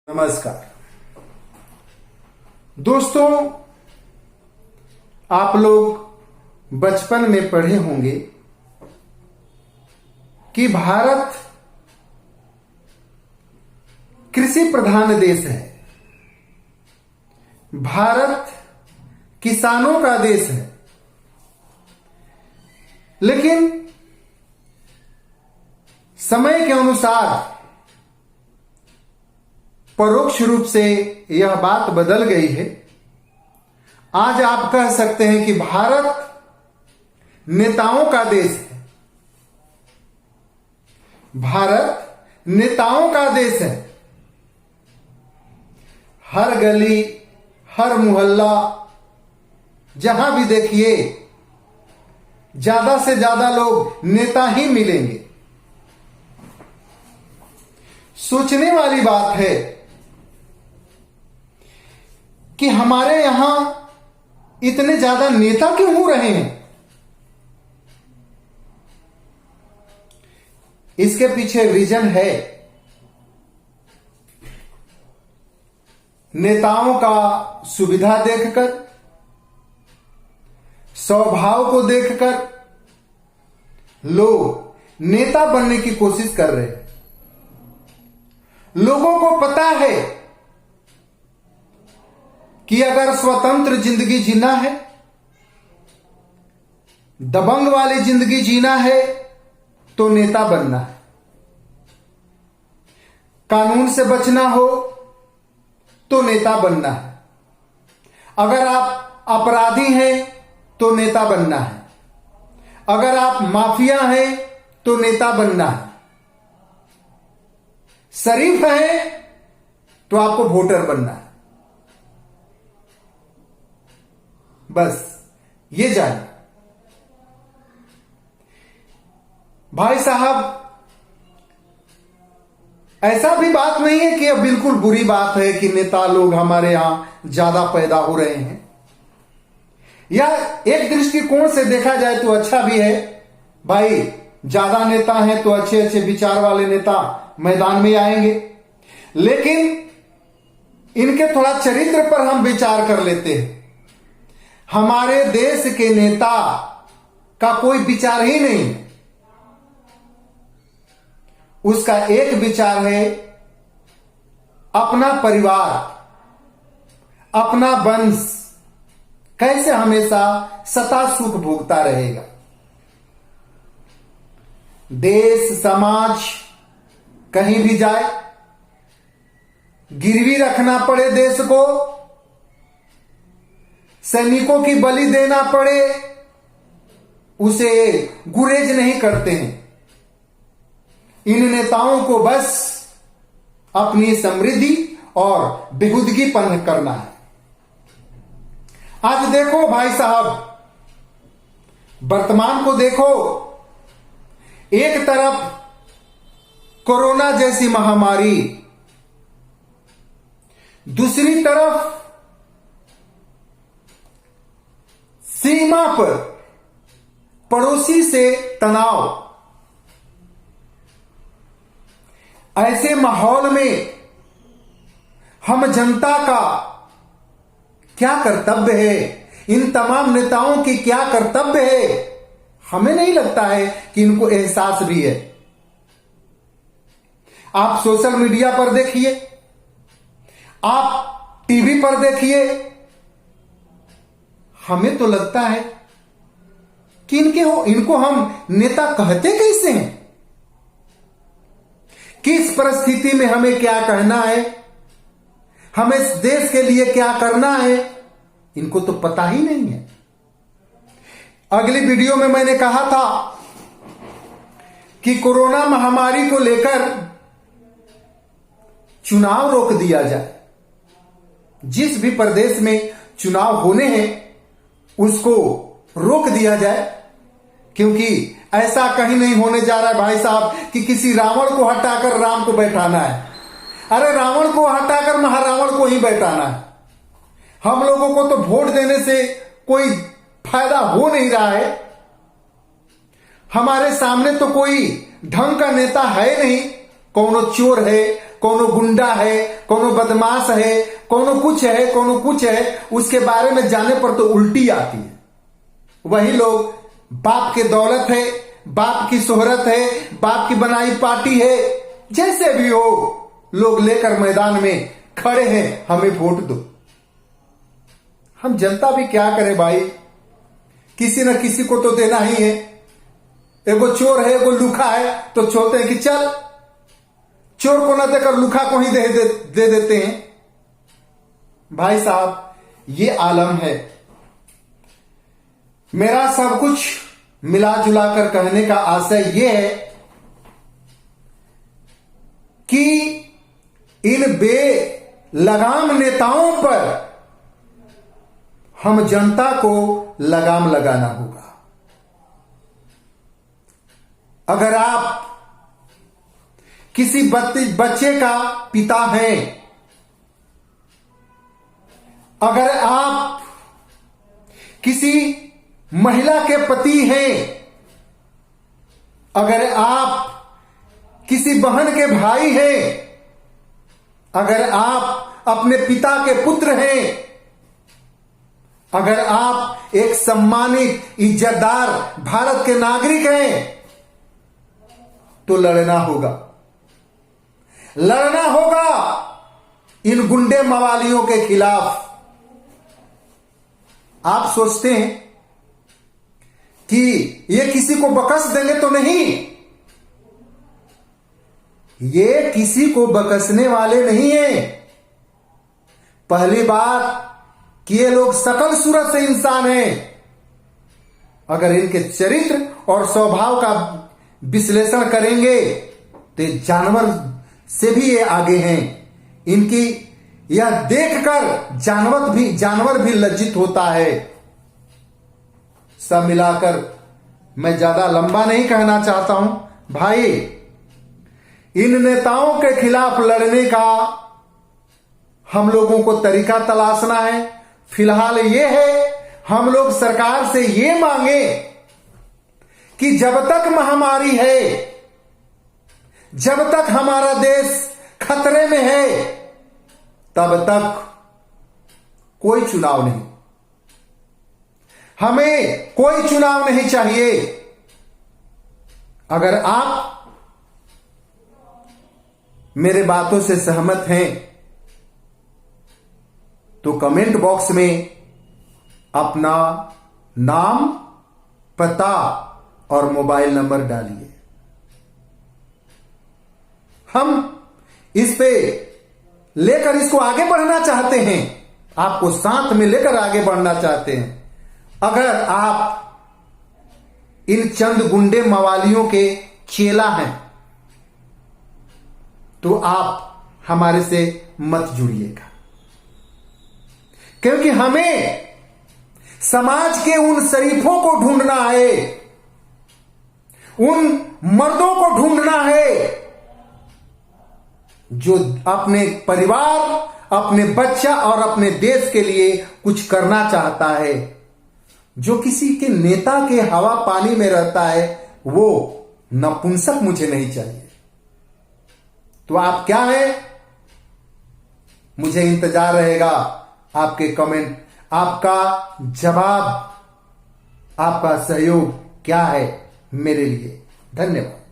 नमस्कार दोस्तों, आप लोग बचपन में पढ़े होंगे कि भारत कृषि प्रधान देश है। भारत किसानों का देश है। लेकिन समय के अनुसार परोक्ष रूप से यह बात बदल गई है। आज आप कह सकते हैं कि भारत नेताओं का देश है। भारत नेताओं का देश है। हर गली, हर मोहल्ला, जहां भी देखिए ज्यादा से ज्यादा लोग नेता ही मिलेंगे। सोचने वाली बात है कि हमारे यहां इतने ज्यादा नेता क्यों हो रहे हैं। इसके पीछे रीजन है नेताओं का सुविधा देखकर, स्वभाव को देखकर लोग नेता बनने की कोशिश कर रहे हैं। लोगों को पता है कि अगर स्वतंत्र जिंदगी जीना है, दबंग वाली जिंदगी जीना है, तो नेता बनना है। कानून से बचना हो तो नेता बनना है। अगर आप अपराधी हैं तो नेता बनना है। अगर आप माफिया हैं तो नेता बनना है। शरीफ हैं तो आपको वोटर बनना है। बस ये जानिए भाई साहब, ऐसा भी बात नहीं है कि यह बिल्कुल बुरी बात है कि नेता लोग हमारे यहां ज्यादा पैदा हो रहे हैं। या एक दृष्टिकोण से देखा जाए तो अच्छा भी है। भाई ज्यादा नेता हैं तो अच्छे अच्छे विचार वाले नेता मैदान में आएंगे। लेकिन इनके थोड़ा चरित्र पर हम विचार कर लेते हैं। हमारे देश के नेता का कोई विचार ही नहीं। उसका एक विचार है अपना परिवार, अपना वंश कैसे हमेशा सता सुख भोगता रहेगा। देश समाज कहीं भी जाए, गिरवी रखना पड़े देश को, सैनिकों की बलि देना पड़े, उसे गुरेज नहीं करते हैं। इन नेताओं को बस अपनी समृद्धि और बेहुदगीपन करना है। आज देखो भाई साहब, वर्तमान को देखो। एक तरफ कोरोना जैसी महामारी, दूसरी तरफ सीमा पर पड़ोसी से तनाव। ऐसे माहौल में हम जनता का क्या कर्तव्य है, इन तमाम नेताओं की क्या कर्तव्य है, हमें नहीं लगता है कि इनको एहसास भी है। आप सोशल मीडिया पर देखिए, आप टीवी पर देखिए, हमें तो लगता है कि इनको हम नेता कहते कैसे हैं। किस परिस्थिति में हमें क्या कहना है, हमें इस देश के लिए क्या करना है, इनको तो पता ही नहीं है। अगली वीडियो में मैंने कहा था कि कोरोना महामारी को लेकर चुनाव रोक दिया जाए। जिस भी प्रदेश में चुनाव होने हैं उसको रोक दिया जाए, क्योंकि ऐसा कहीं नहीं होने जा रहा है भाई साहब कि किसी रावण को हटाकर राम को बैठाना है। अरे रावण को हटाकर महारावण को ही बैठाना है। हम लोगों को तो वोट देने से कोई फायदा हो नहीं रहा है। हमारे सामने तो कोई ढंग का नेता है नहीं। कौनो चोर है, कोनो गुंडा है, कोनो बदमाश है, कोनो कुछ है, उसके बारे में जाने पर तो उल्टी आती है। वही लोग बाप के दौलत है, बाप की शोहरत है, बाप की बनाई पार्टी है, जैसे भी हो लोग लेकर मैदान में खड़े हैं, हमें वोट दो। हम जनता भी क्या करे भाई, किसी न किसी को तो देना ही है। एगो चोर है, एगो लूखा है, तो छोड़ते हैं कि चल चोर को न देकर लूखा को ही दे देते हैं। भाई साहब, ये आलम है। मेरा सब कुछ मिला जुला कर कहने का आशय यह है कि इन बेलगाम नेताओं पर हम जनता को लगाम लगाना होगा। अगर आप किसी बच्चे का पिता हैं, अगर आप किसी महिला के पति हैं, अगर आप किसी बहन के भाई हैं, अगर आप अपने पिता के पुत्र हैं, अगर आप एक सम्मानित इज्जतदार भारत के नागरिक हैं, तो लड़ना होगा इन गुंडे मवालियों के खिलाफ। आप सोचते हैं कि ये किसी को बकस देंगे, तो नहीं, ये किसी को बकसने वाले नहीं हैं। पहली बात कि ये लोग सकल सूरत से इंसान हैं। अगर इनके चरित्र और स्वभाव का विश्लेषण करेंगे तो जानवर से भी ये आगे हैं। इनकी यह देखकर जानवर भी लज्जित होता है। सब मिलाकर मैं ज्यादा लंबा नहीं कहना चाहता हूं भाई, इन नेताओं के खिलाफ लड़ने का हम लोगों को तरीका तलाशना है। फिलहाल ये है, हम लोग सरकार से ये मांगे कि जब तक महामारी है, जब तक हमारा देश खतरे में है, तब तक कोई चुनाव नहीं, हमें कोई चुनाव नहीं चाहिए। अगर आप मेरे बातों से सहमत हैं तो कमेंट बॉक्स में अपना नाम, पता और मोबाइल नंबर डालिए। हम इस पे लेकर इसको आगे बढ़ना चाहते हैं, आपको साथ में लेकर आगे बढ़ना चाहते हैं। अगर आप इन चंद गुंडे मवालियों के चेला हैं तो आप हमारे से मत जुड़िएगा, क्योंकि हमें समाज के उन शरीफों को ढूंढना है, उन मर्दों को ढूंढना है जो अपने परिवार, अपने बच्चा और अपने देश के लिए कुछ करना चाहता है। जो किसी के नेता के हवा पानी में रहता है वो नपुंसक मुझे नहीं चाहिए। तो आप क्या हैं, मुझे इंतजार रहेगा आपके कमेंट, आपका जवाब, आपका सहयोग क्या है मेरे लिए। धन्यवाद।